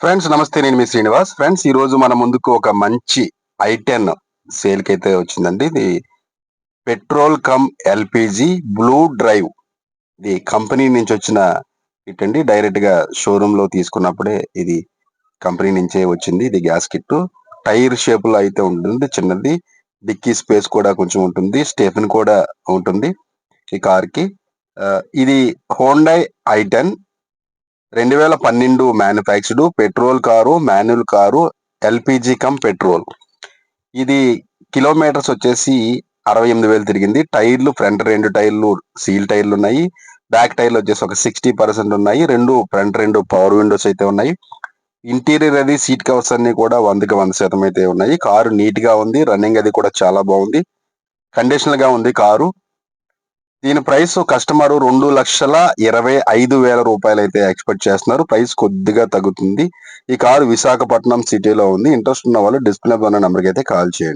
Friends నమస్తే, నేను మీ Srinivas. Friends ఈ రోజు మన ముందుకు ఒక మంచి i10 సేల్ కి అయితే వచ్చిందండి. ఇది petrol come LPG blue drive. ఇది కంపెనీ నుంచి వచ్చిన కిట్ అండి. డైరెక్ట్ గా షోరూమ్ లో తీసుకున్నప్పుడే ఇది కంపెనీ నుంచే వచ్చింది. ఇది గ్యాస్ కిట్. టైర్ షేప్ లో అయితే ఉంటుంది, చిన్నది. డిక్కీ స్పేస్ కూడా కొంచెం ఉంటుంది, స్టెఫిన్ కూడా ఉంటుంది ఈ కార్ కి. ఇది Hyundai i10 2012 manufactured petrol car, manual car, LPG come petrol. ఇది కిలోమీటర్స్ వచ్చేసి 68,000 తిరిగింది. టైర్లు ఫ్రంట్ 2 టైర్లు సీల్ టైర్లు ఉన్నాయి. బ్యాక్ టైర్లు వచ్చేసి ఒక 60% ఉన్నాయి. ఫ్రంట్ 2 పవర్ విండోస్ అయితే ఉన్నాయి. ఇంటీరియర్ అది సీట్ కవర్స్ అన్ని కూడా 100కి 100% అయితే ఉన్నాయి. కారు నీట్ గా ఉంది. రన్నింగ్ అది కూడా చాలా బాగుంది. కండిషనల్ గా ఉంది కారు. దీని ప్రైస్ కస్టమర్ 2,25,000 రూపాయలు అయితే ఎక్స్పెక్ట్ చేస్తున్నారు. ప్రైస్ కొద్దిగా తగ్గుతుంది. ఈ కారు విశాఖపట్నం సిటీలో ఉంది. ఇంట్రెస్ట్ ఉన్న వాళ్ళు డిస్ప్లే ఉన్న నెంబర్కి అయితే కాల్ చేయండి.